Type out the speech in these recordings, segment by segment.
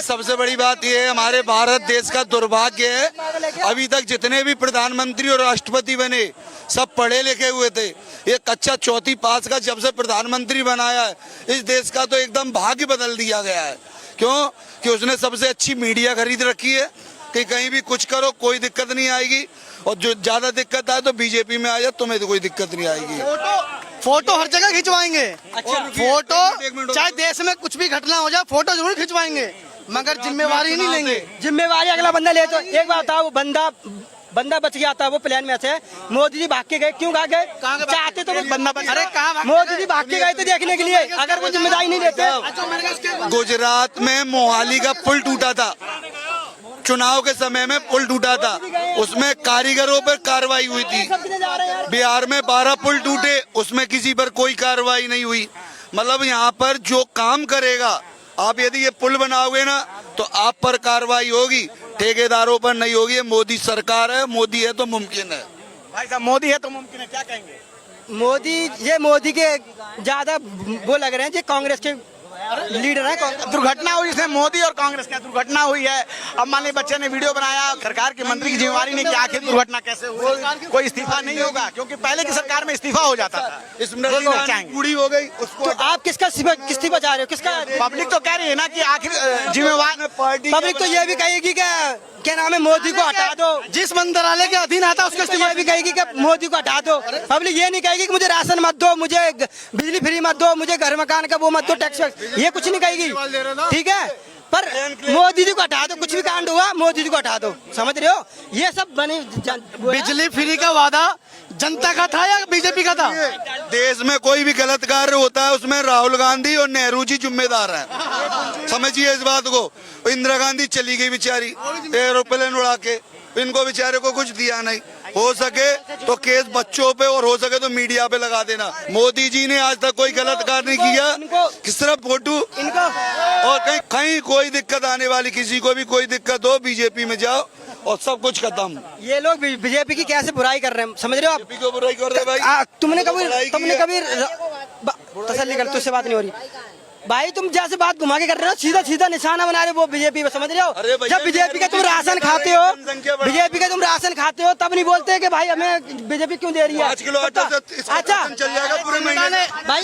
सबसे बड़ी बात यह है, हमारे भारत देश का दुर्भाग्य है, अभी तक जितने भी प्रधानमंत्री और राष्ट्रपति बने सब पढ़े लिखे हुए थे। ये कच्चा चौथी पास का जब से प्रधानमंत्री बनाया है, इस देश का तो एकदम भाग्य बदल दिया गया है। क्यों? कि उसने सबसे अच्छी मीडिया खरीद रखी है कि कहीं भी कुछ करो कोई दिक्कत नहीं आएगी, और जो ज्यादा दिक्कत आए तो बीजेपी में आ जाए, तुम्हें तो कोई दिक्कत नहीं आएगी। फोटो हर जगह खिंचवाएंगे। अच्छा, फोटो चाहे देश में कुछ भी घटना हो जाए, फोटो जरूर खिंचवाएंगे, मगर जिम्मेवारी नहीं लेंगे। जिम्मेवारी अगला बंदा ले। तो एक बात बताओ, बंदा बच गया था, वो प्लेन में से मोदी जी भाग के गए। क्यों भाग गए? चाहते तो बंदा अरे कहाँ मोदी जी भाग के गए थे देखने के लिए, अगर वो जिम्मेदारी नहीं लेते। गुजरात में मोहाली का पुल टूटा था, चुनाव के समय में पुल टूटा था, उसमें कारीगरों पर कार्रवाई हुई थी। बिहार में 12 पुल टूटे, उसमें किसी पर कोई कार्रवाई नहीं हुई। मतलब यहाँ पर जो काम करेगा, आप यदि ये पुल बनाओगे ना तो आप पर कार्रवाई होगी, ठेकेदारों पर नहीं होगी। ये मोदी सरकार है, मोदी है तो मुमकिन है। भाई साहब मोदी है तो मुमकिन है, क्या कहेंगे? मोदी के ज्यादा वो लग रहे हैं जो कांग्रेस के लीडर है। दुर्घटना हुई इसमें मोदी और कांग्रेस की दुर्घटना हुई है। अब मान लीजिए बच्चे ने वीडियो बनाया, सरकार के मंत्री की जिम्मेवारी नहीं कि आखिर दुर्घटना कैसे हुई। कोई इस्तीफा नहीं होगा, क्योंकि पहले की सरकार में इस्तीफा हो जाता था। इसमें पूरी हो गई उसको। तो आप किसका बचा रहे हो? किसका? पब्लिक तो कह रही है ना कि आखिर जिम्मेवार पब्लिक तो ये भी कहेगी क्या नाम है, मोदी को हटा दो। जिस मंत्रालय के अधीन आता है उसको तो ये भी कहेगी कि मोदी को हटा दो। पब्लिक ये नहीं कहेगी कि मुझे राशन मत दो, मुझे बिजली फ्री मत दो, मुझे घर मकान का वो मत दो, टैक्स, ये कुछ नहीं कहेगी। ठीक है, पर मोदी जी को हटा दो। कुछ भी कांड हुआ मोदी जी को हटा दो, समझ रहे हो? ये सब बनी। बिजली फ्री का वादा जनता का था या बीजेपी का था? देश में कोई भी गलत कार्य होता है उसमें राहुल गांधी और नेहरू जी जिम्मेदार हैं, समझिए इस बात को। इंदिरा गांधी चली गई बेचारी एरोप्लेन उड़ा के, इनको बेचारे को कुछ दिया नहीं। हो सके तो केस बच्चों पे और हो सके तो मीडिया पे लगा देना। मोदी जी ने आज तक कोई गलत कार्य नहीं किया, किस तरह फोटो और कहीं कोई दिक्कत आने वाली, किसी को भी कोई दिक्कत हो बीजेपी में जाओ और सब कुछ खत्म। ये लोग बीजेपी की कैसे बुराई कर रहे हैं, समझ रहे हो आप? बीजेपी को बुराई कर रहे भाई। तुमने कभी तसल्ली कर, तुझसे बात नहीं हो रही भाई। तुम जैसे बात घुमा के कर रहे हो, सीधा निशाना बना रहे हो वो बीजेपी, समझ रहे हो? जब बीजेपी का तुम राशन खाते हो, बीजेपी का तुम राशन खाते हो, तब नहीं बोलते कि भाई हमें बीजेपी क्यों दे रही है। 5 किलो आटा अच्छा चल जाएगा पूरे महीने भाई।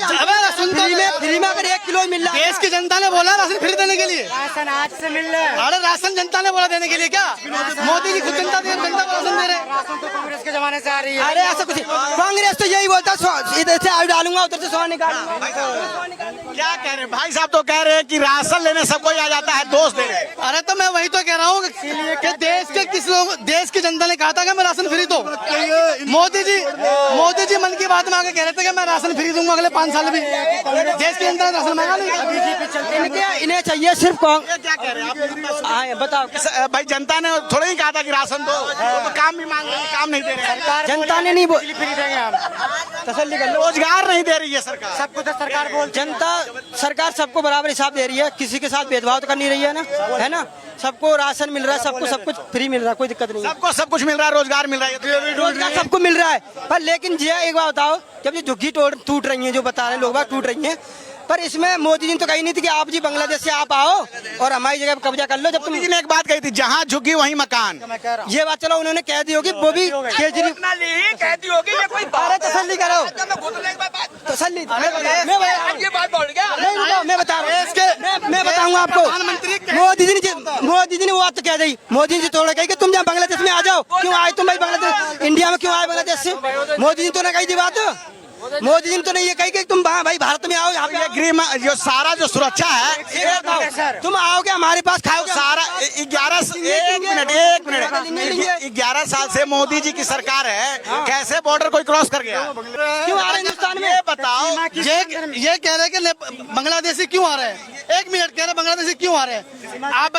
फ्री में अगर 1 किलो मिल रहा है, देश की जनता ने बोला राशन फ्री देने के लिए। राशन आज से मिल रहा है। अरे राशन जनता ने बोला देने के लिए, क्या मोदी जी खुद जनता को राशन दे रहे? राशन तो कांग्रेस के जमाने से आ रही है। अरे ऐसा कुछ, कांग्रेस तो यही बोलता है, इधर से आलू डालूंगा उधर से 100 निकालूंगा। क्या कह रहे हैं भाई साहब? तो कह रहे हैं कि राशन लेने सब कोई आ जाता है, दोष दे रहे हैं। अरे तो मैं वही तो कह रहा हूँ कि देश की जनता ने कहा था कि मैं राशन फ्री दो। मोदी जी मन की बात में आके कह रहे थे कि मैं राशन फ्री दूंगा अगले 5 साल भी। देश की जनता ने राशन मांगा नहीं। इन्हें चाहिए सिर्फ क्या कह रहे हैं आप? बताओ भाई जनता ने थोड़ा ही कहा था कि राशन दो, तो काम भी मांग रहे हैं, काम नहीं दे रहे हैं। जनता ने नहीं तसल्ली कर लो, रोजगार नहीं दे रही है सरकार। सबको तो सरकार बोल, जनता सरकार सबको बराबर हिसाब दे रही है, किसी के साथ भेदभाव तो कर नहीं रही है ना, है ना? सबको राशन मिल रहा है, सबको सब कुछ फ्री मिल रहा है, कोई दिक्कत नहीं है। सबको सब कुछ मिल रहा है, रोजगार मिल रहा है, रोजगार सबको मिल रहा है। पर लेकिन ये एक बात बताओ, जब ये झुग्गी टूट रही है, जो बता रहे हैं लोग बात टूट रही है, पर इसमें मोदी जी ने तो कही नहीं थी कि आप जी बांग्लादेश से आप आओ और हमारी जगह कब्जा कर लो। जब मोदी जी ने एक बात कही थी, जहाँ झुग्गी वहीं मकान। ये बात चलो उन्होंने कह दी होगी, वो भी केजरीवाल कह दी होगी। तसल्ली करो, तसल्ली। मैं बता रहा हूँ, मैं बताऊंगा आपको। मोदी जी ने वो बात तो कह दी, मोदी जी थोड़ा कही कि तुम जहाँ बांग्लादेश में आ जाओ। क्यों आए तुम भाई बांग्लादेश, इंडिया में क्यों आए बांग्लादेश से? मोदी जी तो ने कही थी बात, मोदी जी ने तो नहीं ये कही कि तुम भाई भारत में आओ, यहाँ पे गृह जो सारा जो सुरक्षा है, तुम आओगे हमारे पास खाओ सारा। 11 साल से मोदी जी की सरकार है, कैसे बॉर्डर कोई क्रॉस कर गया? क्यों आ रहे हिंदुस्तान में? ये बताओ। ये कह रहे हैं कि बांग्लादेशी क्यों आ रहे हैं? 1 मिनट कह रहे हैं बांग्लादेशी क्यों आ रहे हैं? आप